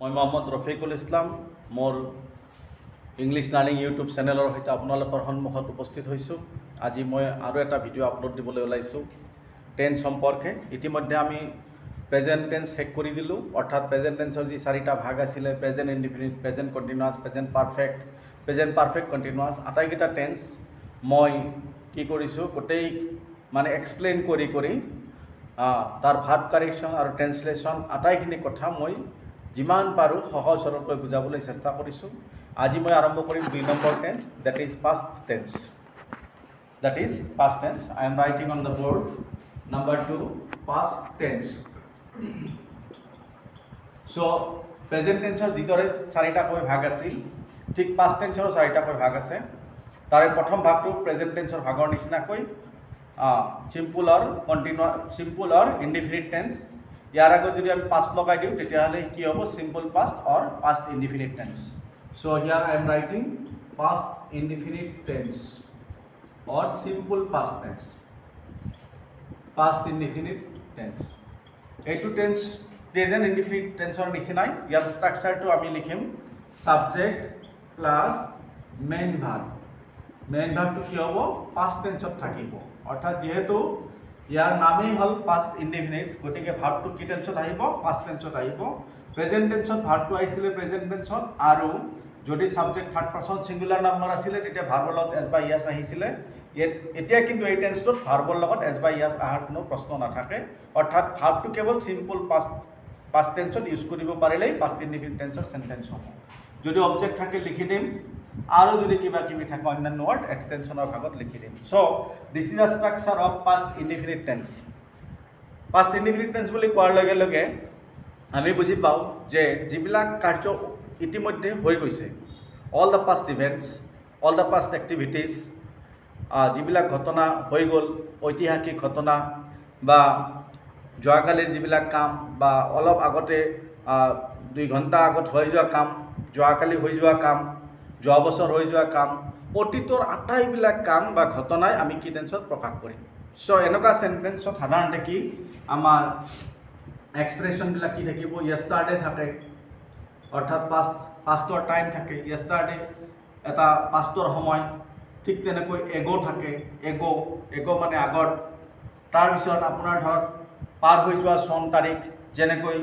মই মোহাম্মদ ৰফিকুল ইছলাম মোৰ English learning YouTube চেনেলৰ সৈতে আপোনালোকৰ সন্মুখত উপস্থিত হৈছোঁ। আজি মই আৰু এটা ভিডিঅ' আপলোড দিবলৈ ওলাইছোঁ টেন্স সম্পৰ্কে। ইতিমধ্যে আমি প্ৰেজেণ্ট টেন্স শেষ কৰি দিলোঁ, অৰ্থাৎ প্ৰেজেণ্ট টেন্সৰ যি চাৰিটা ভাগ আছিলে present indefinite, present continuous, present perfect continuous, আটাইকেইটা টেন্স মই কি কৰিছোঁ গোটেই এক্সপ্লেইন কৰি তাৰ ভাৰ্ব কাৰেকশ্যন আৰু ট্ৰেন্সলেশ্যন আটাইখিনি কথা মই যিমান পাৰোঁ সহজ সৰলকৈ বুজাবলৈ চেষ্টা কৰিছোঁ। আজি মই আৰম্ভ কৰিম 2 number tense, that is past tense. I am writing on the board number 2 past tense. So present tenseৰ যিদৰে চাৰিটাকৈ ভাগ আছিল ঠিক past tenseৰ চাৰিটাকৈ ভাগ আছে। তাৰে প্ৰথম ভাগটো প্ৰেজেণ্ট টেন্সৰ ভাগৰ নিচিনাকৈ সিম্পল অৰ ইনডিফিনিট টেন্স। ইয়াৰ আগত যদি আমি পাষ্ট লগাই দিওঁ তেতিয়াহ'লে কি হ'ব? Simple past or past indefinite tense. So here I am writing past indefinite tense or simple past tense. Past indefinite tense. এইটো টেন্স প্ৰেজেণ্ট ইনডিফিনিট টেন্সৰ নিচিনাই। ইয়াৰ ষ্ট্ৰাকচাৰটো আমি লিখিম subject plus main verb. Main ভাৰ্বটো কি হ'ব? পাষ্ট টেন্সত থাকিব, অৰ্থাৎ যিহেতু ইয়াৰ নামেই হ'ল পাষ্ট ইনডিফিনিট, গতিকে ভাৰ্বটো কি টেন্সত আহিব? পাষ্ট টেন্সত আহিব। প্ৰেজেণ্ট টেন্সত ভাৰ্বটো আহিছিলে প্ৰেজেণ্ট টেন্সত, আৰু যদি subject third person singular number আছিলে তেতিয়া ভাৰ্বৰ লগত এছ বা ইয়াছ আহিছিলে। এতিয়া কিন্তু এই টেন্সটোত ভাৰ্বৰ লগত এছ বা ইয়াছ অহাৰ কোনো প্ৰশ্ন নাথাকে, অৰ্থাৎ ভাৰ্বটো কেৱল সিম্পল পাষ্ট টেন্সত ইউজ কৰিব পাৰিলেই পাষ্ট ইনডিফিনিট টেন্সৰ সেন্টেন্স হ'ব। যদি অবজেক্ট থাকে লিখি দিম, আৰু যদি কিবা কিবি থাকে অন্যান্য ৱৰ্ড এক্সটেনশ্যনৰ ভাগত লিখি দিম। So' this is a structure of past indefinite tense. Past indefinite tense বুলি কোৱাৰ লগে লগে আমি বুজি পাওঁ যে যিবিলাক কাৰ্য ইতিমধ্যে হৈ গৈছে, all the past events, all the past activities, যিবিলাক ঘটনা হৈ গ'ল, ঐতিহাসিক ঘটনা বা যোৱাকালিৰ যিবিলাক কাম বা অলপ আগতে 2 ঘণ্টা আগত হৈ যোৱা কাম, যোৱাকালি হৈ যোৱা কাম, যোৱা বছৰ হৈ যোৱা কাম, অতীতৰ আটাইবিলাক কাম বা ঘটনাই আমি কি টেন্সত প্ৰকাশ কৰিম। চ' এনেকুৱা চেণ্টেন্সত সাধাৰণতে কি আমাৰ এক্সপ্ৰেশ্যনবিলাক কি থাকিব? য়েষ্টাৰডে থাকে, অৰ্থাৎ পাষ্টৰ টাইম থাকে, য়েষ্টাৰডে এটা পাষ্টৰ সময়। ঠিক তেনেকৈ এগো থাকে, এগো মানে আগত। তাৰপিছত আপোনাৰ ধৰক পাৰ হৈ যোৱা চন তাৰিখ, যেনেকৈ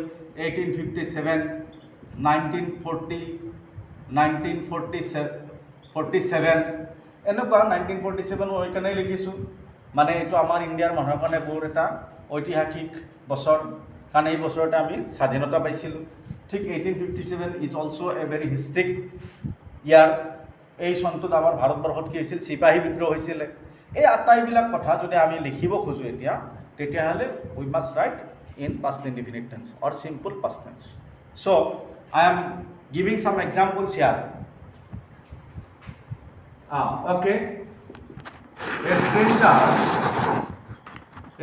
1857, 1940, 1947, এনেকুৱা 1947 মই এইকাৰণেই লিখিছোঁ, মানে এইটো আমাৰ ইণ্ডিয়াৰ মানুহৰ কাৰণে বহুত এটা ঐতিহাসিক বছৰ, কাৰণ এই বছৰতে আমি স্বাধীনতা পাইছিলোঁ। ঠিক 1857 is also' a very historic year. এই চনটোত আমাৰ ভাৰতবৰ্ষত কি হৈছিল? চিপাহী বিদ্ৰোহ হৈছিলে। এই আটাইবিলাক কথা যদি আমি লিখিব খোজোঁ এতিয়া, তেতিয়াহ'লে we must write in past indefinite tense or simple past tense. So' I am giving some examples here. Okay.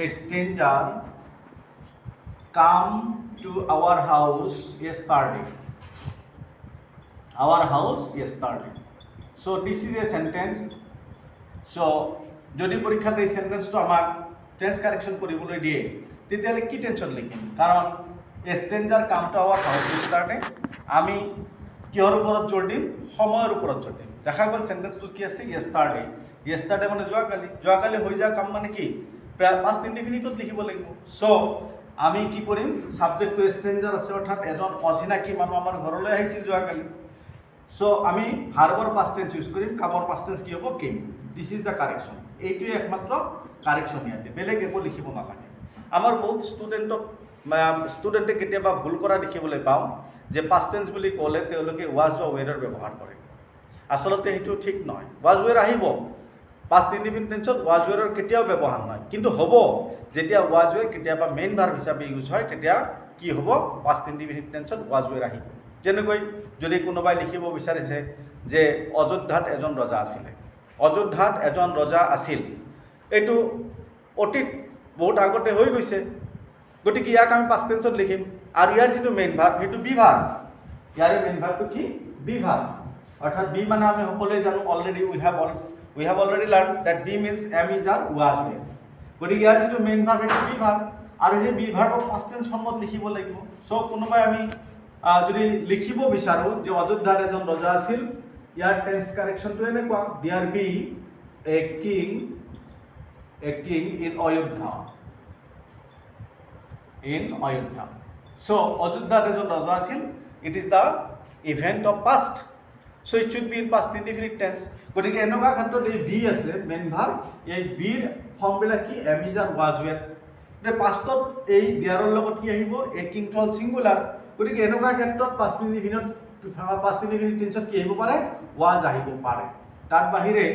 A stranger come to our house yesterday. Our house yesterday. So this is a sentence. So যদি পৰীক্ষাত এই সেন্টেন্সটো আমাক tense correction কৰিবলৈ দিয়ে তেতিয়াহ'লে কি টেন্সত লিখিম? কাৰণ a stranger came to our house yesterday, আমি কিহৰ ওপৰত জোৰ দিম? সময়ৰ ওপৰত জোৰ দিম। দেখা গ'ল সেন্টেন্সটো কি আছে? yesterday. yesterday মানে যোৱাকালি হৈ যোৱা কাম মানে কি? পাষ্ট ইনডিফিনিটত লিখিব লাগিব। চ' আমি কি কৰিম? সাবজেক্টটো ষ্ট্ৰেঞ্জাৰ আছে, অৰ্থাৎ এজন অচিনাকি মানুহ আমাৰ ঘৰলৈ আহিছিল যোৱাকালি। চ' আমি ভাৰ্বৰ পাষ্ট টেন্স ইউজ কৰিম, কামৰ পাষ্ট টেন্স কি হ'ব? Came. This is the correction. এইটোৱে একমাত্ৰ কাৰেকশ্যন ইয়াতে, বেলেগ একো লিখিব নালাগে। আমাৰ বহুত ষ্টুডেণ্টে কেতিয়াবা ভুল কৰা দেখিবলৈ পাওঁ যে পাষ্ট টেন্স বুলি ক'লে তেওঁলোকে ৱাজ বা ৱেৰৰ ব্যৱহাৰ কৰে। আচলতে সেইটো ঠিক নহয়। ৱাজ ৱেৰ আহিব, পাষ্ট ইনডিফিনিট টেন্সত ৱাজ ৱেৰৰ কেতিয়াও ব্যৱহাৰ নাই, কিন্তু হ'ব যেতিয়া ৱাজ ৱেৰ কেতিয়াবা মেইন ভাৰ্ব হিচাপে ইউজ হয় তেতিয়া কি হ'ব? পাষ্ট ইনডিফিনিট টেন্সত ৱাজ ৱেৰ আহিব। যেনেকৈ যদি কোনোবাই লিখিব বিচাৰিছে যে অযোধ্যাত এজন ৰজা আছিলে, অযোধ্যাত এজন ৰজা আছিল, এইটো অতীত বহুত আগতে হৈ গৈছে, গতিকে ইয়াক আমি পাষ্ট টেন্সত লিখিম। আৰু ইয়াৰ যিটো মেইন ভাৰ্ব সেইটো বি ভাৰ্ব। ইয়াৰে মেইন ভাৰ্বটো কি? Be verb. অৰ্থাৎ বি মানে আমি সকলোৱে জানো, already we have already learned that B means am is or was were. গতিকে ইয়াৰ যিটো মেইন ভাৰ্ব সেইটো বি ভাৰ্ব, আৰু সেই বি ভাৰ্বক পাষ্ট টেন্স ফৰ্মত লিখিব লাগিব। চ' কোনোবাই আমি যদি লিখিব বিচাৰো যে অযোধ্যাৰ এজন ৰজা আছিল, ইয়াৰ টেন্স কাৰেকশ্যনটো এনেকুৱা, there be a king in Ayodhya, so অযোধ্যাত এজন ৰজা আছিল, it is the event of past, so it should be in past indefinite tense. গতিকে এনেকুৱা ক্ষেত্ৰত এই বি আছে মেইন ভাৰ্ব, এই বিৰ ফৰ্মবিলাক কি এম ইজ আৰু ৱাজ ৱেৰ, গতিকে পাষ্টত এই দেয়াৰৰ লগত কি আহিব এ কিং টু হ'ল ছিংগুলাৰ, গতিকে এনেকুৱা ক্ষেত্ৰত পাষ্ট ইনডিফিনিট টেন্সত কি আহিব পাৰে ৱাজ আহিব পাৰে। তাৰ বাহিৰে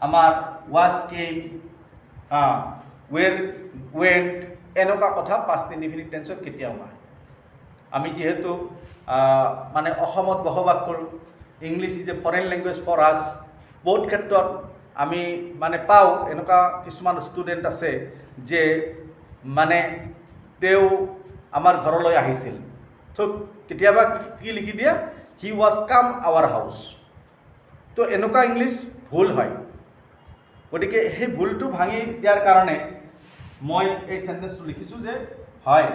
আমাৰ ৱাজ কেম, ৱেৰ ৱেণ্ট এনেকুৱা কথা পাষ্ট ইনডিফিনিট টেন্সত কেতিয়াও নাই। আমি যিহেতু মানে অসমত বসবাস কৰোঁ, English is a foreign language for us, বহুত ক্ষেত্ৰত আমি মানে পাওঁ এনেকুৱা কিছুমান ষ্টুডেণ্ট আছে যে মানে তেওঁ আমাৰ ঘৰলৈ আহিছিল, তো কেতিয়াবা কি লিখি দিয়ে হি ৱাজ কাম আৱাৰ হাউচ, তো এনেকুৱা ইংলিছ ভুল হয়। গতিকে সেই ভুলটো ভাঙি দিয়াৰ কাৰণে মই এই চেণ্টেন্সটো লিখিছোঁ যে হয়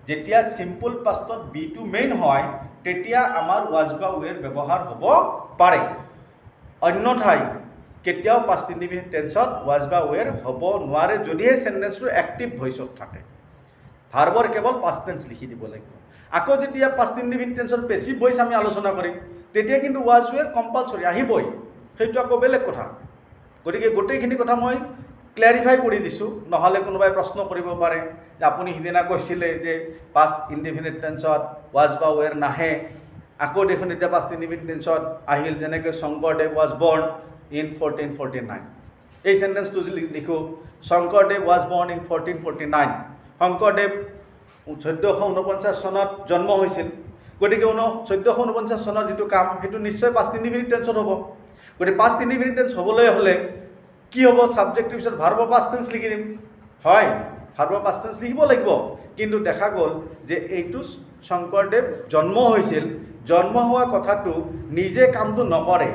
যেতিয়া চিম্পল পাষ্টত বিটো মেইন হয় তেতিয়া আমাৰ ৱাজ বা ৱেৰ ব্যৱহাৰ হ'ব পাৰে, অন্যথাই কেতিয়াও পাষ্ট ইনডিফিনিট টেন্সত ৱাজ বা ৱেৰ হ'ব নোৱাৰে যদিহে চেণ্টেন্সটো এক্টিভ ভইচত থাকে। ভাৰ্বৰ কেৱল পাষ্ট টেন্স লিখি দিব লাগিব। আকৌ যেতিয়া পাষ্ট ইনডিফিনিট টেন্সৰ পেছিভ ভইচ আমি আলোচনা কৰিম তেতিয়া কিন্তু ৱাজ ৱেৰ কম্পালচৰি আহিবই, সেইটো আকৌ বেলেগ কথা। গতিকে গোটেইখিনি কথা মই ক্লেৰিফাই কৰি দিছোঁ, নহ'লে কোনোবাই প্ৰশ্ন কৰিব পাৰে যে আপুনি সিদিনা কৈছিলে যে পাষ্ট ইনডিফিনিট টেন্সত ৱাজ বা ৱেৰ নাহে, আকৌ দেখোন এতিয়া পাষ্ট ইনডিফিনিট টেন্সত আহিল, যেনেকৈ শংকৰদেৱ ৱাজ বৰ্ণ ইন 1449। এই চেণ্টেন্সটো যদি লিখোঁ শংকৰদেৱ ৱাজ বৰ্ণ ইন 1449, শংকৰদেৱ 1449 চনত জন্ম হৈছিল, গতিকে 1449 চনৰ যিটো কাম সেইটো নিশ্চয় পাষ্ট ইনডিফিনিট টেন্সত হ'ব। গতিকে পাষ্ট ইনডিফিনিট টেন্স হ'বলৈ হ'লে কি হ'ব, ছাবজেক্টৰ পিছত ভাৰ্বৰ পাষ্ট টেন্স লিখি দিম, হয় ভাৰ্বৰ পাষ্ট টেন্স লিখিব লাগিব। কিন্তু দেখা গ'ল যে এইটো শংকৰদেৱ জন্ম হৈছিল, জন্ম হোৱা কথাটো নিজে কামটো নকৰে,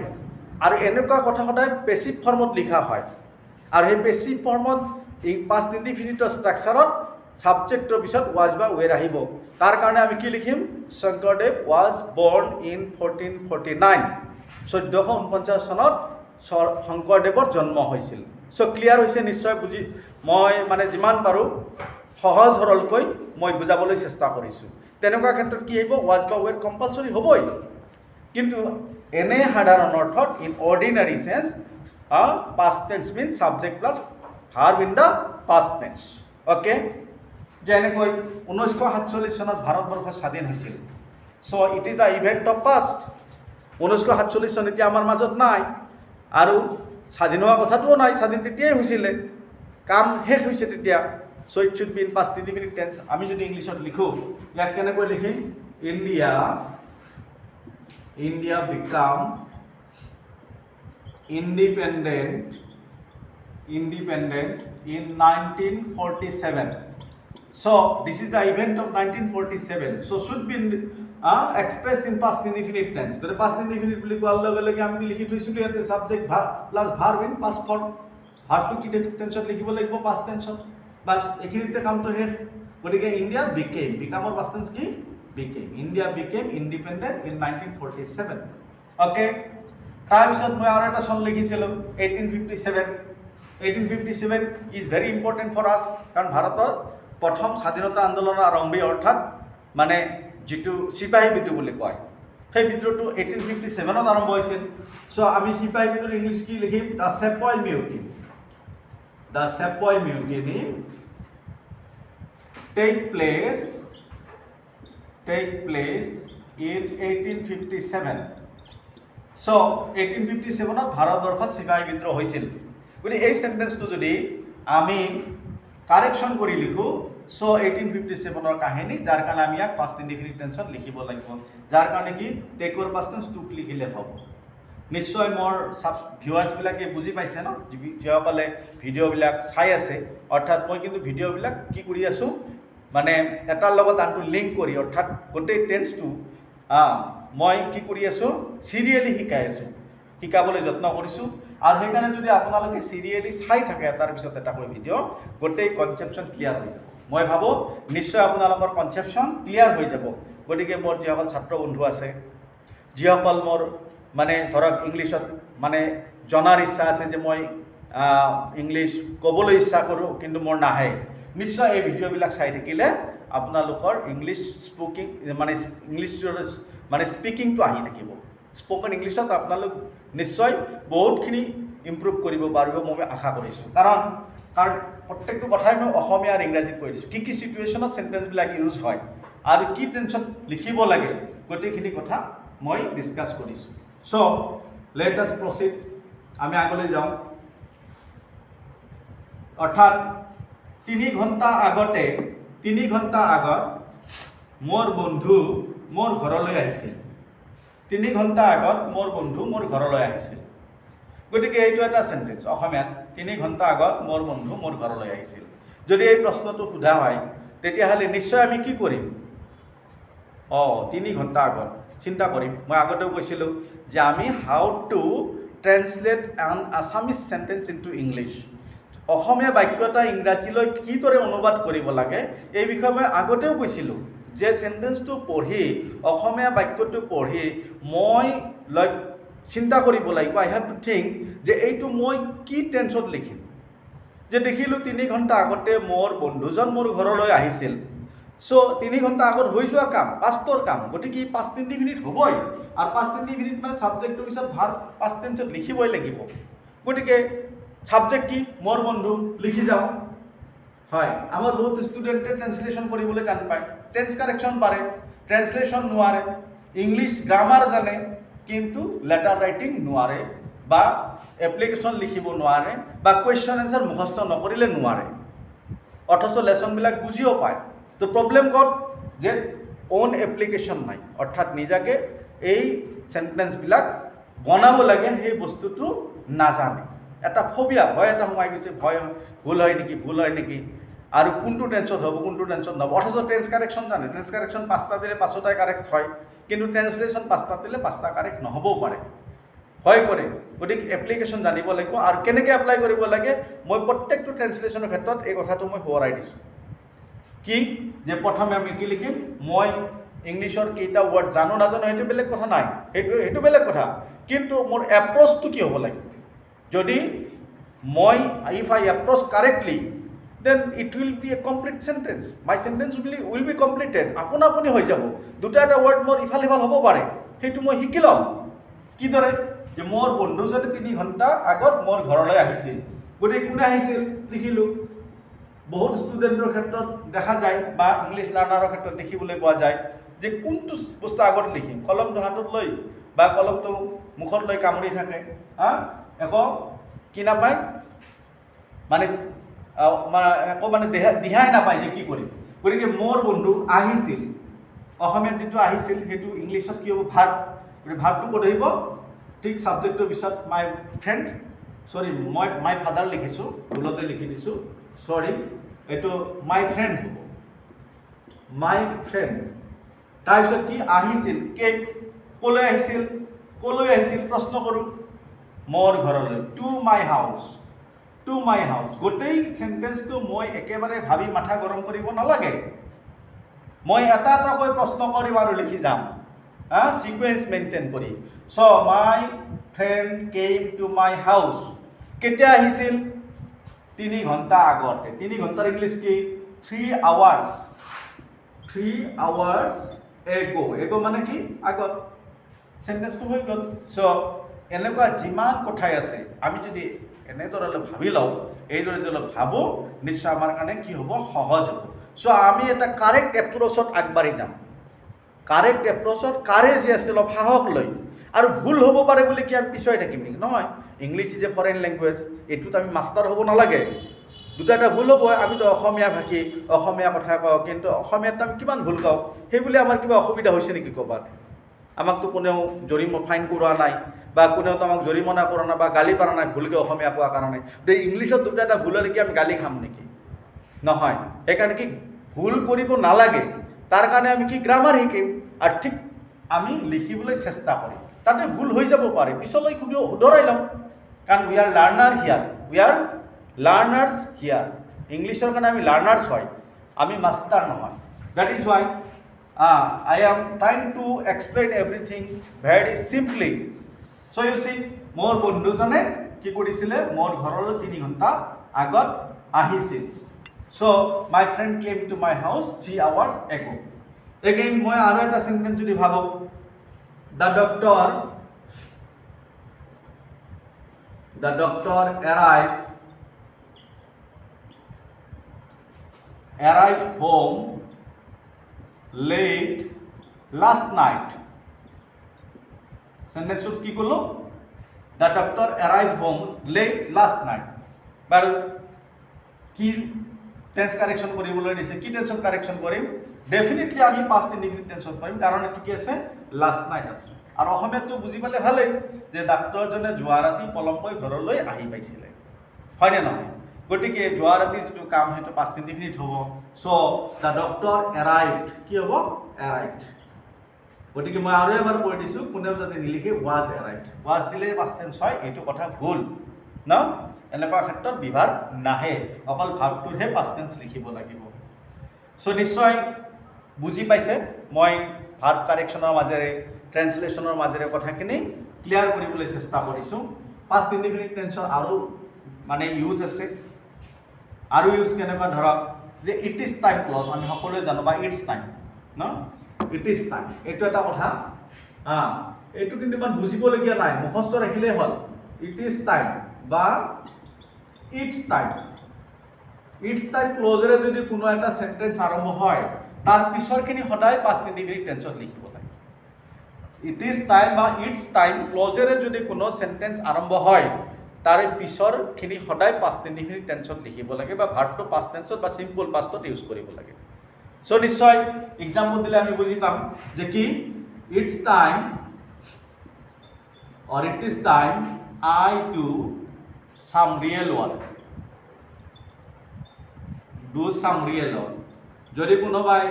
আৰু এনেকুৱা কথা সদায় পেছিভ ফৰ্মত লিখা হয়, আৰু সেই পেছিভ ফৰ্মত পাষ্ট ইনডিফিনিটৰ ষ্ট্ৰাকচাৰত ছাবজেক্টৰ পিছত ৱাজ বা ৱেৰ আহিব। তাৰ কাৰণে আমি কি লিখিম, শংকৰদেৱ ৱাজ বৰ্ণ ইন 1449, 1449 চনত শংকৰদেৱৰ জন্ম হৈছিল। চ' ক্লিয়াৰ হৈছে নিশ্চয়, বুজি মই মানে যিমান পাৰোঁ সহজ সৰলকৈ মই বুজাবলৈ চেষ্টা কৰিছোঁ। তেনেকুৱা ক্ষেত্ৰত কি আহিব, ৱাজ বা ৱেৰ কম্পালচৰি হ'বই, কিন্তু এনে সাধাৰণ অৰ্থত in ordinary sense past tense means subject plus verb in the past tense. Okay, যেনেকৈ 1947 চনত ভাৰতবৰ্ষ স্বাধীন হৈছিল, so' it is the event of past. 1947 চন এতিয়া আমাৰ মাজত নাই, আৰু স্বাধীন হোৱা কথাটোও নাই, স্বাধীন তেতিয়াই হৈছিলে, কাম শেষ হৈছে তেতিয়া। So' it should be in past indefinite tense. আমি যদি ইংলিছত লিখোঁ ইয়াক কেনেকৈ লিখিম, India became independent in 1947. So this is the event of 1947. So should be expressed in past indefinite tense. But past indefinite বুলি কোৱাৰ লগে লগে আমি লিখি থৈছিলোঁ ইয়াতে subject verb plus verb in past form, ভাৰ্বটো কি টেন্সত লিখিব লাগিব, পাষ্ট টেন্সত, বাছ এইখিনিতে কামটো শেষ। গতিকে ইণ্ডিয়া বিকেম, বিকামৰ পাষ্ট টেন্স কি became, India became independent in 1947। Okay, তাৰপিছত মই আৰু এটা চন লিখিছিলোঁ 1857। 1857 ইজ ভেৰি ইম্পৰ্টেণ্ট ফৰ আছ, কাৰণ ভাৰতৰ প্ৰথম স্বাধীনতা আন্দোলনৰ আৰম্ভী, অৰ্থাৎ মানে যিটো চিপাহী বিদ্ৰোহ বুলি কয়, সেই বিদ্ৰোহটো 1857ত আৰম্ভ হৈছিল। চ' আমি চিপাহী বিদ্ৰোহ ইংলিছ কি লিখিম, the sepoy mutiny. The sepoy mutiny take place in 1857। চ' 1857ত ভাৰতবৰ্ষত চিপাহী বিদ্ৰোহ হৈছিল। গতিকে এই চেণ্টেন্সটো যদি আমি কাৰেকশ্যন কৰি লিখোঁ, চ' 1857ৰ কাহিনী, যাৰ কাৰণে আমি ইয়াক পাষ্ট ইনডিফিনিট টেন্সত লিখিব লাগিব, যাৰ কাৰণে কি টেকৰ পাষ্ট টেন্স টুক লিখিলে হ'ব। নিশ্চয় মোৰ ভিউৱাৰ্ছবিলাকে বুজি পাইছে ন, যিসকলে ভিডিঅ'বিলাক চাই আছে, অৰ্থাৎ মই কিন্তু ভিডিঅ'বিলাক কি কৰি আছোঁ, মানে এটাৰ লগত আনটো লিংক কৰি, অৰ্থাৎ গোটেই টেন্সটো মই কি কৰি আছোঁ, চিৰিয়েলি শিকাই আছোঁ, শিকাবলৈ যত্ন কৰিছোঁ। আৰু সেইকাৰণে যদি আপোনালোকে চিৰিয়েলি চাই থাকে এটাৰ পিছত এটাকৈ ভিডিঅ', গোটেই কনচেপশ্যন ক্লিয়াৰ হৈ যাব। মই ভাবোঁ নিশ্চয় আপোনালোকৰ কনচেপশ্যন ক্লিয়াৰ হৈ যাব। গতিকে মোৰ যিসকল ছাত্ৰ বন্ধু আছে, যিসকল মোৰ মানে ধৰক ইংলিছত মানে জনাৰ ইচ্ছা আছে যে মই ইংলিছ ক'বলৈ ইচ্ছা কৰোঁ কিন্তু মোৰ নাহে, নিশ্চয় এই ভিডিঅ'বিলাক চাই থাকিলে আপোনালোকৰ ইংলিছ স্পোকিং মানে মানে স্পিকিংটো আহি থাকিব। স্পোকেন ইংলিছত আপোনালোক নিশ্চয় বহুতখিনি ইম্প্ৰুভ কৰিব পাৰিব মই আশা কৰিছোঁ। কাৰণ প্ৰত্যেকটো কথাই মই অসমীয়া আৰু ইংৰাজীত কৈ দিছোঁ, কি চিটুৱেশ্যনত চেণ্টেঞ্চবিলাক ইউজ হয় আৰু কি টেন্সত লিখিব লাগে, গোটেইখিনি কথা মই ডিছকাছ কৰিছোঁ। চ' লেট আছ প্ৰচিড, আমি আগলৈ যাওঁ। অৰ্থাৎ 3 ঘণ্টা আগত মোৰ বন্ধু মোৰ ঘৰলৈ আহিছিল। 3 ঘণ্টা আগত মোৰ বন্ধু মোৰ ঘৰলৈ আহিছিল। গতিকে এইটো এটা চেণ্টেঞ্চ অসমীয়াত, 3 ঘণ্টা আগত মোৰ বন্ধু মোৰ ঘৰলৈ আহিছিল। যদি এই প্ৰশ্নটো সোধা হয় তেতিয়াহ'লে নিশ্চয় আমি কি কৰিম? 3 ঘণ্টা আগত চিন্তা কৰিম। মই আগতেও কৈছিলোঁ যে আমি how to translate an Assamese sentence into English, অসমীয়া বাক্য এটা ইংৰাজীলৈ কিদৰে অনুবাদ কৰিব লাগে এই বিষয়ে মই আগতেও কৈছিলোঁ যে চেণ্টেঞ্চটো পঢ়ি অসমীয়া বাক্যটো পঢ়ি মই চিন্তা কৰিব লাগিব, আই হেভ টু থিংক যে এইটো মই কি টেন্সত লিখিম। যে দেখিলোঁ 3 ঘণ্টা আগতে মোৰ বন্ধুজন মোৰ ঘৰলৈ আহিছিল। চ' 3 ঘণ্টা আগত হৈ যোৱা কাম, পাষ্টৰ কাম, গতিকে পাষ্ট ইনডিফিনিট হ'বই, আৰু পাষ্ট ইনডিফিনিট মানে ছাবজেক্টটোৰ পিছত ভাৰ্ব পাষ্ট টেন্সত লিখিবই লাগিব। গতিকে ছাবজেক্ট কি? মোৰ বন্ধু, লিখি যাওঁ। হয়, আমাৰ বহুত ষ্টুডেণ্টে ট্ৰেন্সলেশ্যন কৰিবলৈ টান পায়, টেন্স কাৰেকশ্যন পাৰে, ট্ৰেন্সলেশ্যন নোৱাৰে, ইংলিছ গ্ৰামাৰ জানে কিন্তু লেটাৰ ৰাইটিং নোৱাৰে, বা এপ্লিকেশ্যন লিখিব নোৱাৰে, বা কুৱেশ্যন এনচাৰ মুখস্থ নকৰিলে নোৱাৰে, অথচ লেচনবিলাক বুজিও পায়। তো প্ৰব্লেম ক'ত? যে অ'ন এপ্লিকেশ্যন নাই, অৰ্থাৎ নিজাকে এই চেণ্টেঞ্চবিলাক বনাব লাগে সেই বস্তুটো নাজানে। এটা ফবিয়া, ভয় এটা সোমাই গৈছে, ভয় ভুল হয় নেকি, আৰু কোনটো টেন্সত হ'ব কোনটো টেন্সত নহ'ব। অথচ টেন্স কাৰেকশ্যন জানে, টেন্স কাৰেকশ্যন 5টা দিলে 5টাই কাৰেক্ট হয়, কিন্তু ট্ৰেন্সলেশ্যন 5টা দিলে 5টা কাৰেক্ট নহ'বও পাৰে, ভয় কৰে। গতিকে এপ্লিকেশ্যন জানিব লাগিব, আৰু কেনেকৈ এপ্লাই কৰিব লাগে মই প্ৰত্যেকটো ট্ৰেন্সলেশ্যনৰ ক্ষেত্ৰত এই কথাটো মই সোঁৱৰাই দিছোঁ। কি? যে প্ৰথমে আমি কি লিখিম? মই ইংলিছৰ কেইটা ৱৰ্ড জানো নাজানো সেইটো বেলেগ কথা নাই, সেইটো বেলেগ কথা, কিন্তু মোৰ এপ্ৰ'চটো কি হ'ব লাগিব? যদি মই if I approach correctly then it will be a complete sentence, my sentence will be completed, আপোনি হৈ যাব। দুটা এটা ৱৰ্ড মোৰ ইফাল সিফাল হ'ব পাৰে, সেইটো মই শিকি ল'ম। কিদৰে? যে মোৰ বন্ধুজনে 3 ঘণ্টা আগত মোৰ ঘৰলৈ আহিছিল। গতিকে কোনে আহিছিল লিখিলোঁ। বহুত ষ্টুডেণ্টৰ ক্ষেত্ৰত দেখা যায় বা ইংলিছ লাৰ্ণাৰৰ ক্ষেত্ৰত দেখিবলৈ পোৱা যায় যে কোনটো বস্তু আগত লিখিম, কলমটো হাতত লৈ বা কলমটো মুখত লৈ কামুৰি থাকে, একো কি নাপায়, মানে একো মানে দিহাই নাপায় যে কি কৰিম। গতিকে মোৰ বন্ধু আহিছিল, অসমীয়াত যিটো আহিছিল সেইটো ইংলিছত কি হ'ব? ভাৰ্ব। গতিকে ভাৰ্বটো ক'ত আহিব? ঠিক ছাবজেক্টৰ পিছত মাই ফ্ৰেণ্ড, মই মাই ফাদাৰ লিখিছোঁ, ভুলতে লিখি দিছোঁ, এইটো মাই ফ্ৰেণ্ড হ'ব, মাই ফ্ৰেণ্ড। তাৰপিছত কি? আহিছিল, ক'লৈ আহিছিল? প্ৰশ্ন কৰোঁ, মোৰ ঘৰলৈ, টু মাই হাউচ। গোটেই চেণ্টেঞ্চটো মই একেবাৰে ভাবি মাথা গৰম কৰিব নালাগে, মই এটা এটাকৈ প্ৰশ্ন কৰিম আৰু লিখি যাম, সিকুৱেঞ্চ মেইনটেইন কৰি। So' my friend came to my house. কেতিয়া আহিছিল? 3 ঘণ্টা আগতে। 3 ঘণ্টাৰ ইংলিছ কি? 3 hours ago মানে কি? আগত। চেণ্টেঞ্চটো হৈ গ'ল। চ' এনেকুৱা যিমান কথাই আছে আমি যদি এনেদৰে ভাবি লওঁ, এইদৰে যদি ভাবোঁ, নিশ্চয় আমাৰ কাৰণে কি হ'ব? সহজ হ'ব। চ' আমি এটা কাৰেক্ট এপ্ৰ'চত আগবাঢ়ি যাম, কাৰেক্ট এপ্ৰ'চত কাৰেজ আছে, অলপ সাহস লৈ। আৰু ভুল হ'ব পাৰে বুলি কি আমি পিছুৱাই থাকিম নেকি? নহয়, English is a foreign language, এইটোত আমি মাষ্টাৰ হ'ব নালাগে। দুটা এটা ভুল হ'ব, আমিতো অসমীয়া ভাষী, অসমীয়া কথা কওঁ, কিন্তু অসমীয়াত আমি কিমান ভুল কওঁ, সেইবুলি আমাৰ কিবা অসুবিধা হৈছে নেকি ক'ৰবাত? আমাকতো কোনেও ফাইন কৰোৱা নাই, বা কোনেওতো আমাক জৰিমনা কৰা নাই বা গালি পাৰা নাই ভুলকৈ অসমীয়া কোৱাৰ কাৰণে। ইংলিছত দুটা এটা ভুল হ'লে কি আমি গালি খাম নেকি? নহয়। সেইকাৰণে কি ভুল কৰিব নালাগে, তাৰ কাৰণে আমি কি গ্ৰামাৰ শিকিম, আৰু ঠিক আমি লিখিবলৈ চেষ্টা কৰিম। তাতে ভুল হৈ যাব পাৰে, পিছলৈ শুধৰাই ল'ম, কাৰণ উই আৰ লাৰ্নাৰ্ছ হিয়াৰ। ইংলিছৰ কাৰণে আমি লাৰ্নাৰ্ছ হয়, আমি মাষ্টাৰ নহয়। That is Y I am trying to explain everything very simply. So you see, মোৰ বন্ধুজনে কি কৰিছিলে মোৰ ঘৰলৈ 3 ঘণ্টা আগত আহিছিল. So my friend came to my house 3 hours ago. Again মই আৰু এটা সেন্টেন্স যদি ভাবো, the doctor arrived home late last night. Sentence কি করলো? The doctor arrived home late last night. But কি টেন্স কারেকশন কৰিবলৈ দিছে, কি টেন্সন কাৰেকশন কৰিম? ডেফিনেটলি আমি পাস্ট ইনডিফিনিট টেন্সত কৰিম, কাৰণ এটো কি আছে লাষ্ট নাইট আছে। আৰু অসমীয়াটো বুজি পালে ভালেই যে ডাক্তৰজনে যোৱা ৰাতি পলমকৈ ঘৰলৈ আহি পাইছিলে, হয়নে নহয়? গতিকে যোৱা ৰাতিৰ যিটো কাম সেইটো পাস্ট ইনডিফিনিট হ'ব। সো দ্য ডক্টৰ এৰাইভড কি হ'ব? এৰাইভড। গতিকে মই আৰু এবাৰ কৈ দিছোঁ, কোনেও যাতে নিলিখে ৱাজ এৰাইভড। ৱাজ দিলে পাস্ট টেন্স হয়, এইটো কথা ভুল ন। এনেকুৱা ক্ষেত্ৰত বিভাৰ নাহে, অকল ভাৰ্বটোৰহে পাস্ট টেন্স লিখিব লাগিব। সো নিশ্চয় বুজি পাইছে মই ভাৰ্ব কাৰেকশ্যনৰ মাজেৰে ট্ৰেন্সলেশ্যনৰ মাজেৰে কথাখিনি ক্লিয়াৰ কৰিবলৈ চেষ্টা কৰিছোঁ। পাস্ট ইনডিফিনিট টেন্সৰ আৰু মানে ইউজ আছে। আৰু ইউজ কেনেকুৱা ধৰক যে ইট ইজ টাইম ক্লজ, আমি সকলোৱে জানো, বা ইটছ টাইম ন, ইট ইজ টাইম, এইটো এটা কথা। এইটো কিন্তু ইমান বুজিবলগীয়া নাই, মুখস্থ ৰাখিলেই হ'ল। ইট ইজ টাইম বা ইটছ টাইম। ইটছ টাইম ক্লজেৰে যদি কোনো এটা সেন্টেন্স আৰম্ভ হয়, তাৰ পিছৰখিনি সদায় পাস্ট ইনডিফিনিট টেন্সত লিখিব লাগে। ইট ইজ টাইম বা ইটছ টাইম ক্লজেৰে যদি কোনো সেন্টেন্স আৰম্ভ হয়, তাৰে পিছৰখিনি সদায় পাস্ট ইনডিফিনিট টেন্সত লিখিব লাগে, বা ভাৰ্বটো পাস্ট টেন্সত বা সিম্পল পাষ্টত ইউজ কৰিব লাগে। সো নিশ্চয় এক্সাম্পল দিলে আমি বুজি পাম যে কি it's time or it is time I do some real work. Do some real work. যদি কোনোবাই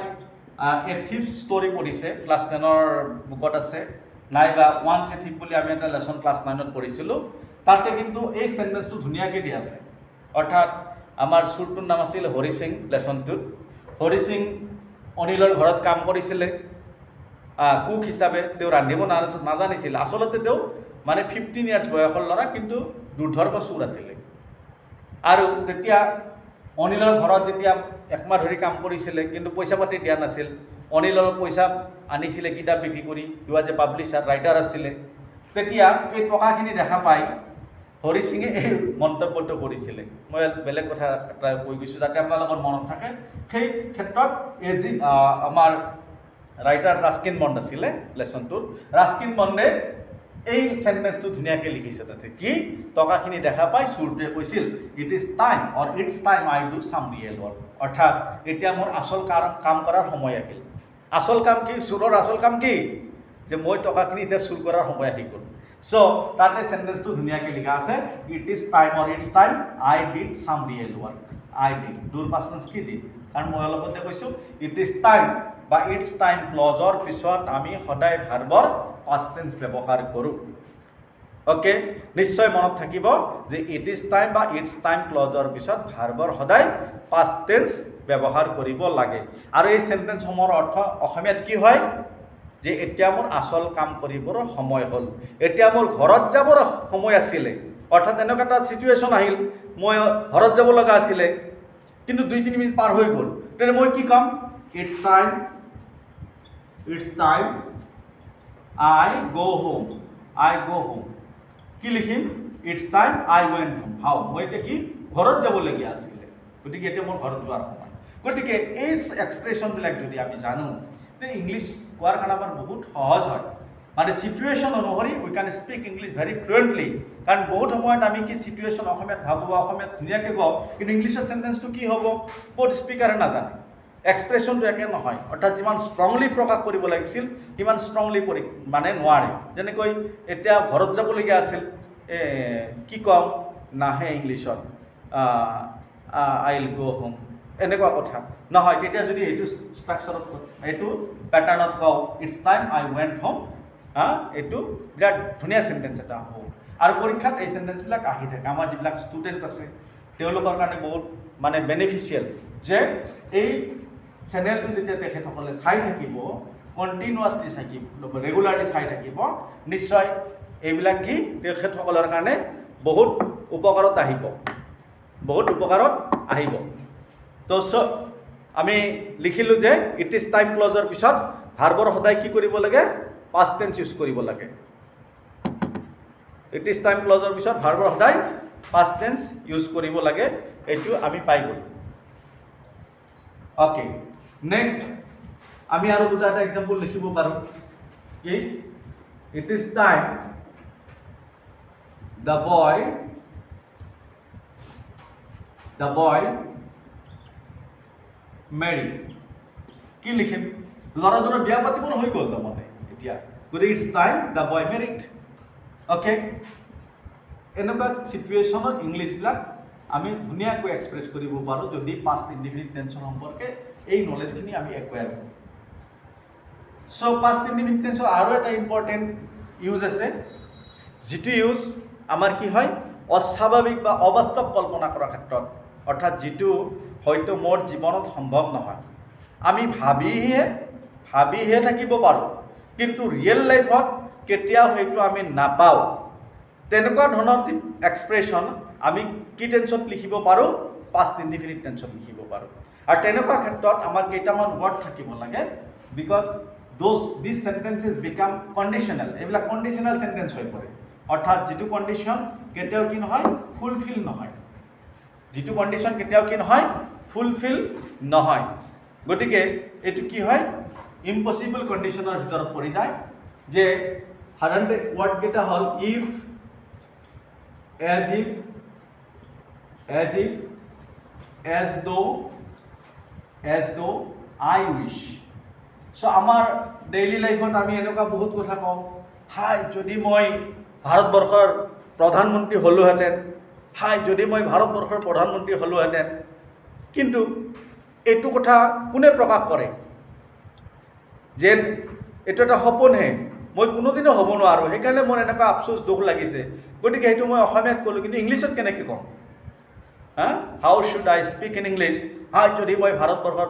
এ থিফ ষ্টৰী পঢ়িছে, ক্লাছ 10ৰ বুকত আছে, নাইবা ওৱান্স এ থিফ বুলি আমি এটা লেচন ক্লাছ 9ত পঢ়িছিলোঁ, তাতে কিন্তু এই সেন্টেন্সটো ধুনীয়াকৈ দিয়া আছে। অৰ্থাৎ আমাৰ চুৰটোৰ নাম আছিল হৰি সিং। লেচনটোত হৰি সিং অনিলৰ ঘৰত কাম কৰিছিলে, কুক হিচাপে। তেওঁ ৰান্ধিব নাজানিছিল। আচলতে তেওঁ মানে 15 ইয়াৰ্ছ বয়সৰ ল'ৰা, কিন্তু দুৰ্ধৰ্ষ চুৰ আছিলে। আৰু তেতিয়া অনিলৰ ঘৰত যেতিয়া 1 মাহ ধৰি কাম কৰিছিলে, কিন্তু পইচা পাতি দিয়া নাছিল। অনিলৰ পইচা আনিছিলে কিতাপ বিক্ৰী কৰি, he was a publisher, writer আছিলে। তেতিয়া এই টকাখিনি দেখা পাই হৰি সিঙে এই মন্তব্যটো কৰিছিলে। মই বেলেগ কথা এটা কৈ গৈছোঁ যাতে আপোনালোকৰ মনত থাকে। সেই ক্ষেত্ৰত এই যি আমাৰ ৰাইটাৰ ৰাস্কিন বণ্ড আছিলে লেচনটোত, ৰাস্কিন বণ্ডে এই সেন্টেন্সটো ধুনীয়াকৈ লিখিছে। তাতে কি টকাখিনি দেখা পাই চুৰটোৱে কৈছিল it is time or it's time I do some real work. অৰ্থাৎ এতিয়া মোৰ আচল কাম কৰাৰ সময় আহিল। আচল কাম কি? চুৰৰ আচল কাম কি? যে মই টকাখিনি এতিয়া চুৰ কৰাৰ সময় আহি গ'ল। সো তাতে সেন্টেন্সটো ধুনীয়াকৈ লিখা আছে, it is time or it's time I did some real work. I did, ডুৰ পাষ্ট টেন্স কি ডিড? কাৰণ মই অলপতে কৈছোঁ ইট ইজ টাইম বা ইটছ টাইম ক্লজৰ পিছত আমি সদায় ভাৰ্বৰ পাষ্ট টেন্স ব্যৱহাৰ কৰোঁ। ওকে, নিশ্চয় মনত থাকিব যে ইট ইজ টাইম বা ইটছ টাইম ক্লজৰ পিছত ভাৰ্বৰ সদায় পাষ্ট টেন্স ব্যৱহাৰ কৰিব লাগে। আৰু এই সেন্টেন্সসমূহৰ অৰ্থ অসমীয়াত কি হয়? যে এতিয়া মোৰ আচল কাম কৰিবৰ সময় হ'ল, এতিয়া মোৰ ঘৰত যাবৰ সময় আছিলে। অৰ্থাৎ এনেকুৱা এটা চিটুৱেশ্যন আহিল, মই ঘৰত যাব লগা আছিলে, কিন্তু 2-3 মিনিট পাৰ হৈ গ'ল। তেতিয়া মই কি ক'ম? It's time I go home. I go home কি লিখিম? It's time I went home. হাও, মই এতিয়া কি ঘৰত যাবলগীয়া আছিলে, গতিকে এতিয়া মোৰ ঘৰত যোৱাৰ সময়। গতিকে এই এক্সপ্ৰেশ্যনবিলাক যদি আমি জানো, তেতিয়া ইংলিছ কোৱাৰ কাৰণে আমাৰ বহুত সহজ হয়। মানে চিটুৱেশ্যন অনুসৰি we can speak English very fluently. কাৰণ বহুত সময়ত আমি কি চিটুৱেশ্যন অসমীয়াত ভাবোঁ বা অসমীয়াত ধুনীয়াকৈ কওঁ, কিন্তু ইংলিছত চেণ্টেন্সটো কি হ'ব ক'ত স্পীকাৰে নাজানে। এক্সপ্ৰেশ্যনটো একে নহয়। অৰ্থাৎ যিমান ষ্ট্ৰংলি প্ৰকাশ কৰিব লাগিছিল সিমান ষ্ট্ৰংলি মানে নোৱাৰে। যেনেকৈ এতিয়া ঘৰত যাবলগীয়া আছিল, কি ক'ম? নাহে ইংলিছত আই উইল গো হোম, এনেকুৱা কথা নহয়। তেতিয়া যদি এইটো ষ্ট্ৰাকচাৰত এইটো পেটাৰ্ণত কওঁ it's time I went home, এইটো বিৰাট ধুনীয়া চেণ্টেন্স এটা হ'ব। আৰু পৰীক্ষাত এই চেণ্টেন্সবিলাক আহি থাকে। আমাৰ যিবিলাক ষ্টুডেণ্ট আছে তেওঁলোকৰ কাৰণে বহুত মানে বেনিফিচিয়েল যে এই চেনেলটো যেতিয়া তেখেতসকলে চাই থাকিব, কণ্টিনিউৱাছলি ৰেগুলাৰলি চাই থাকিব, নিশ্চয় এইবিলাক কি তেখেতসকলৰ কাৰণে বহুত উপকাৰত আহিব। তো আমি লিখিলোঁ যে ইট ইজ টাইম ক্লজৰ পিছত ভাৰ্বৰ সদায় কি কৰিব লাগে? পাষ্ট টেন্স ইউজ কৰিব লাগে। ইট ইজ টাইম ক্লজৰ পিছত ভাৰ্বৰ সদায় পাষ্ট টেন্স ইউজ কৰিব লাগে, এইটো আমি পাই গ'লোঁ। অ'কে, নেক্সট আমি আৰু দুটা এটা এক্সাম্পল লিখিব পাৰোঁ। কি? It is time the boy marry. কি লিখিম? ল'ৰাজনৰ বিয়া পাতিবলৈ হৈ গ'ল তাৰমানে এতিয়া, গতিকে it's time the boy married. Okay, এনেকুৱা চিটুৱেশ্যনত ইংলিছবিলাক আমি ধুনীয়াকৈ এক্সপ্ৰেছ কৰিব পাৰোঁ যদি পাষ্ট ইনডিফিনিট টেন্সৰ সম্পৰ্কে এই নলেজখিনি আমি একুৱায়াৰ কৰোঁ। চ' পাষ্ট ইনডিফিনিট টেন্সৰ আৰু এটা ইম্পৰ্টেণ্ট ইউজ আছে, যিটো ইউজ আমাৰ কি হয়? অস্বাভাৱিক বা অবাস্তৱ কল্পনা কৰাৰ ক্ষেত্ৰত, অৰ্থাৎ যিটো হয়তো মোৰ জীৱনত সম্ভৱ নহয়, আমি ভাবিহে থাকিব পাৰোঁ, কিন্তু ৰিয়েল লাইফত কেতিয়াও সেইটো আমি নাপাওঁ। তেনেকুৱা ধৰণৰ এক্সপ্ৰেশ্যন আমি কি টেন্সত লিখিব পাৰোঁ? পাষ্ট ইনডিফিনিট টেন্সত লিখিব পাৰোঁ। আৰু তেনেকুৱা ক্ষেত্ৰত আমাৰ কেইটামান ৱৰ্ড থাকিব লাগে, because this sentences became conditional. এইবিলাক কণ্ডিশ্যনেল চেণ্টেন্স হৈ পৰে, অৰ্থাৎ যিটো কণ্ডিশ্যন কেতিয়াও কি নহয়? ফুলফিল নহয়। যিটো কণ্ডিশ্যন কেতিয়াও কি নহয়? ফুলফিল নহয়। গতিকে এইটো কি হয়? ইম্পচিবল কণ্ডিশ্যনৰ ভিতৰত পৰি যায়। যে সাধাৰণতে ৱৰ্ডকেইটা হ'ল if, as if, as though, I wish. So' আমাৰ ডেইলি লাইফত আমি এনেকুৱা বহুত কথা কওঁ, হাই যদি মই ভাৰতবৰ্ষৰ প্ৰধানমন্ত্ৰী হ'লোহেঁতেন, কিন্তু এইটো কথা কোনে প্ৰকাশ কৰে? যেন এইটো এটা সপোনহে, মই কোনোদিনো হ'ব নোৱাৰোঁ, সেইকাৰণে মোৰ এনেকুৱা আফচোচ দুখ লাগিছে, গতিকে সেইটো মই অসমীয়াত ক'লোঁ, কিন্তু ইংলিছত কেনেকৈ ক'ম? How should I speak in English? যদি মই ভাৰতবৰ্ষৰ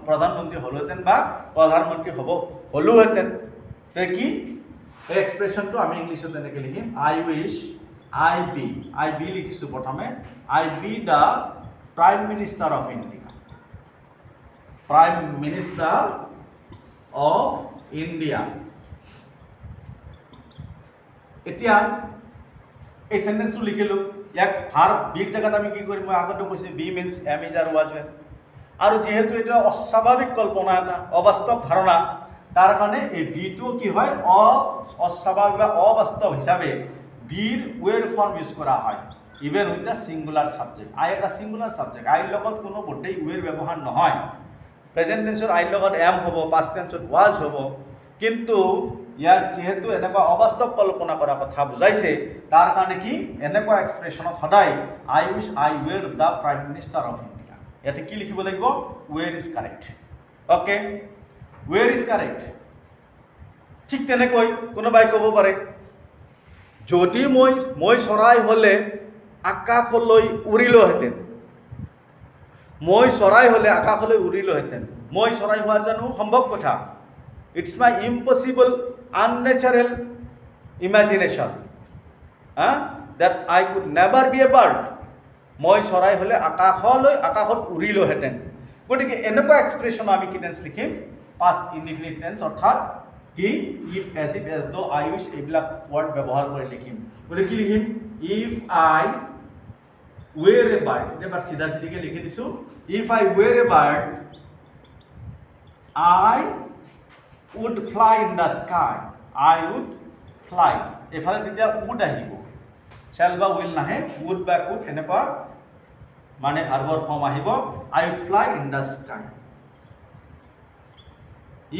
প্ৰধানমন্ত্ৰী হ'লোহেঁতেন বা প্ৰধানমন্ত্ৰী হ'লোহেঁতেন, কি এই এক্সপ্ৰেশ্যনটো আমি ইংলিছত তেনেকৈ লিখিম, আই উইচ, আই বি লিখিছোঁ প্ৰথমে, I be the prime minister of India. Prime minister of India. এতিয়া এই চেণ্টেন্সটো লিখিলোঁ, ইয়াক বিৰ জেগাত আমি কি কৰিম? মই আগতে কৈছোঁ বি মিনছ এম ইজ আৰু ৱাজ ৱেল। আৰু যিহেতু এইটো অস্বাভাৱিক কল্পনা, এটা অবাস্তৱ ধাৰণা, তাৰ কাৰণে এই বিটো কি হয়? অস্বাভাৱিক বা অবাস্তৱ হিচাপে বিৰ ৱেৰ ফৰ্ম ইউজ কৰা হয়, even with the singular subject. I এটা ছিংগুলাৰ ছাবজেক্ট, আইৰ লগত কোনো গোটেই ৱেৰ ব্যৱহাৰ নহয়। প্ৰেজেণ্ট টেন্সত আইৰ লগত এম হ'ব, পাষ্ট টেন্সত ৱাজ হ'ব, কিন্তু ইয়াত যিহেতু এনেকুৱা অবাস্তৱ কল্পনা কৰা কথা বুজাইছে, তাৰ কাৰণে কি এনেকুৱা এক্সপ্ৰেশ্যনত সদায় আই wish I ৱেৰ the prime minister of India. ইয়াতে কি লিখিব লাগিব? ৱেৰ is correct. Okay, ৱেৰ is correct. ঠিক তেনেকৈ কোনোবাই ক'ব পাৰে, যদি মই চৰাই হ'লে আকাশলৈ উৰিলোহেঁতেন। মই চৰাই হ'লে আকাশলৈ উৰিলোহেঁতেন। মই চৰাই হোৱাৰ জানো সম্ভৱ কথা? It's my impossible unnatural imagination that I could never be a bird. মই চৰাই হ'লে আকাশত উৰিলোহেঁতেন। গতিকে এনেকুৱা এক্সপ্ৰেশ্যন আমি কি টেন্স লিখিম? পাষ্ট ইনডিফিনিট টেন্স, অৰ্থাৎ কি if, as if, as though, I wish, এইবিলাক ৱৰ্ড ব্যৱহাৰ কৰি লিখিম। গতিকে কি লিখিম? If I were a bird. এবাৰ চিধা চিধিকৈ লিখি দিছোঁ, if I were a bird I would fly in the sky. I would fly. এফালে তেতিয়া would আহিব, shall বা will নাহে, would বা could এনেকুৱা মানে ভাৰ্বৰ ফৰ্ম আহিব, I would fly in the sky.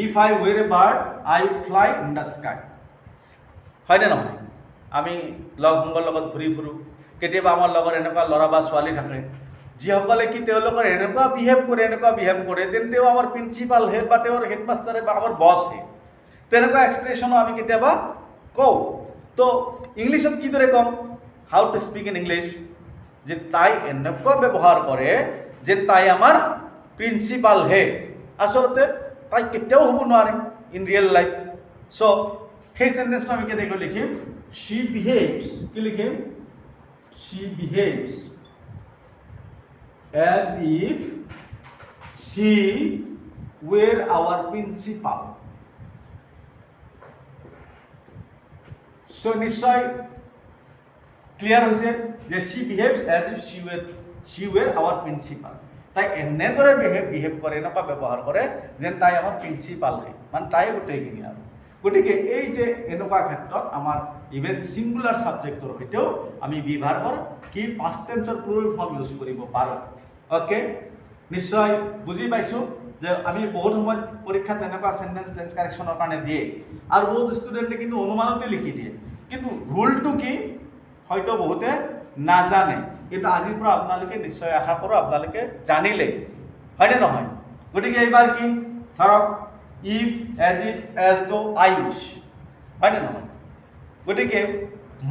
If I were a bird, I would fly in the sky. হয়নে নহয়? আমি লগ সংগৰ লগত ঘূৰি ফুৰোঁ, কেতিয়াবা আমাৰ লগত এনেকুৱা ল'ৰা বা ছোৱালী থাকে যিসকলে কি তেওঁলোকৰ এনেকুৱা বিহেভ কৰে যেন তেওঁ আমাৰ প্ৰিন্সিপাল হে বা তেওঁৰ হেডমাষ্টাৰে বা আমাৰ বছ হে। তেনেকুৱা এক্সপ্ৰেশ্যনো আমি কেতিয়াবা কওঁ। তো ইংলিছত কিদৰে ক'ম? How to speak in English? যে তাই এনেকুৱা ব্যৱহাৰ কৰে যেন তাই আমাৰ প্ৰিন্সিপাল হে, আচলতে তাই কেতিয়াও হ'ব নোৱাৰে ইন ৰিয়েল লাইফ সো সেই সেন্টেন্সটো আমি কেনেকৈ লিখিম she behaves কি লিখিম she behaves as if she were our principal so নিশ্চয় ক্লিয়াৰ হৈছে যে she behaves as if she were our principal তাই এনেদৰে বিহেভ কৰে এনেকুৱা ব্যৱহাৰ কৰে যেন তাই আমাৰ প্ৰিন্সিপাল হয় মানে তাই গোটেইখিনি আৰু গতিকে এই যে এনেকুৱা ক্ষেত্ৰত আমাৰ ইভেন সিঙ্গুলাৰ সাবজেক্টৰ হৈতেও আমি বি ভাৰ্বৰ কি পাষ্ট টেন্সৰ প্লুৰাল ফৰ্ম ইউজ কৰিব পাৰোঁ ওকে নিশ্চয় বুজি পাইছো যে আমি বহুত সময় পৰীক্ষাত এনেকুৱা সেন্টেন্স টেন্স কাৰেকশ্যনৰ কাৰণে দিয়ে আৰু বহুত ষ্টুডেণ্টে কিন্তু অনুমানতে লিখি দিয়ে কিন্তু ৰুলটো কি হয়তো বহুতে নাজানে কিন্তু আজিৰ পৰা আপোনালোকে নিশ্চয় আশা কৰোঁ আপোনালোকে জানিলে হয়নে নহয় গতিকে এইবাৰ কি ধৰক if as if as though I wish হয়নে নহয় গতিকে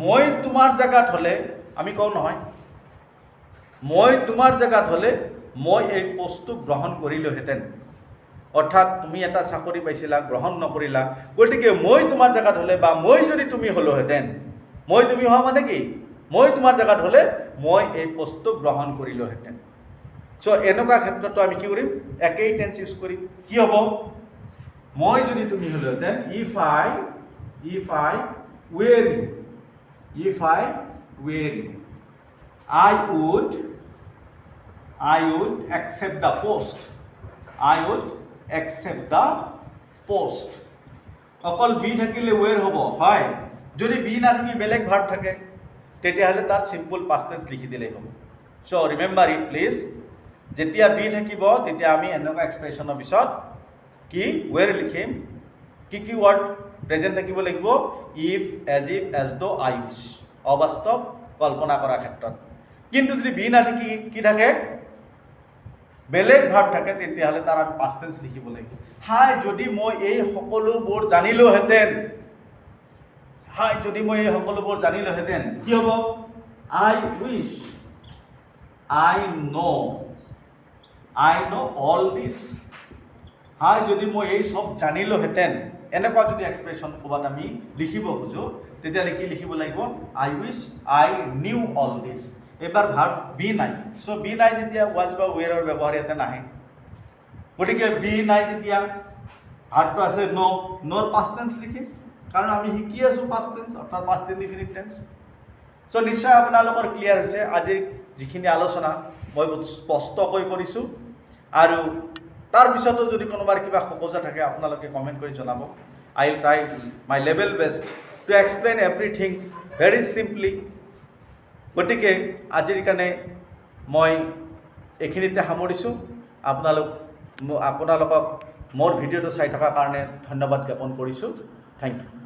মই তোমাৰ জায়গাত হলে আমি কওঁ নহয় মই তোমাৰ জায়গাত হলে মই এই পোষ্টটো গ্ৰহণ কৰিলোহেঁতেন অৰ্থাৎ তুমি এটা চাকৰি পাইছিলা গ্ৰহণ নকৰিলা গতিকে মই তোমাৰ জায়গাত হলে বা মই যদি তুমি হলোহেঁতেন মই তুমি হোৱা মানে কি মই তোমাৰ জায়গাত হলে মই এই পোষ্টটো গ্ৰহণ কৰিলোহেঁতেন সো এনেকুৱা ক্ষেত্ৰতো আমি কি কৰিম একেই টেন্স ইউজ কৰিম কি হ'ব মই যদি তুমি হলোহেঁতেন if I were you I would accept the post অকল বি থাকিলে were হ'ব হয় যদি বি না থাকি বেলেগ ভার্ব থাকে তেতিয়াহলে তার সিম্পল পাস্ট টেন্স লিখি দিলেই হ'ব সো ৰিমেম্বাৰ ইট প্লিজ যেতিয়া বি থাকিব তেতিয়া আমি এনেকুৱা এক্সপ্ৰেছনৰ পিছত কি were লিখিম কি ওয়াৰ্ড প্ৰেজেন্ট থাকিব লাগিব if as if as though I wish অবাস্তৱ কল্পনা কৰাৰ ক্ষেত্ৰত কিন্তু যদি বি না থাকি কি থাকে বেলেগ ভাব থাকে তেতিয়াহলে তাৰ আমি পাস্ট টেন্স লিখিব লাগিব হাই যদি মই এই সকলোবোৰ জানিলোহেঁতেন কি হ'ব I wish I know all this হাই যদি মই এই সব জানিলোহেঁতেন এনেকুৱা যদি এক্সপ্ৰেছন ক'বাত আমি লিখিব খোজো তেতিয়াহ'লে কি লিখিব লাগিব I wish I knew all this এবাৰ ভাৰ্ব বি নাই সো বি নাই যেতিয়া ৱাজ বা ৱেৰৰ ব্যৱহাৰ ইয়াতে নাহে গতিকে বি নাই যেতিয়া ভাৰ্বটো আছে নোৰ পাষ্ট টেন্স লিখিম কাৰণ আমি শিকি আছো পাষ্ট টেন্স অৰ্থাৎ পাষ্ট ইনডিফিনিট টেন্স সো নিশ্চয় আপোনালোকৰ ক্লিয়াৰ হৈছে আজি যিখিনি আলোচনা মই স্পষ্টকৈ কৰিছোঁ আৰু তাৰ পিছতো যদি কোনোবাৰ কিবা খোকোজা থাকে আপোনালোকে কমেন্ট কৰি জনাব I will try my level best to explain everything very simply গতিকে আজিৰ কাৰণে মই এইখিনিতে সামৰিছোঁ আপোনালোকক মোৰ ভিডিঅ'টো চাই থকাৰ কাৰণে ধন্যবাদ জ্ঞাপন কৰিছোঁ থেংক ইউ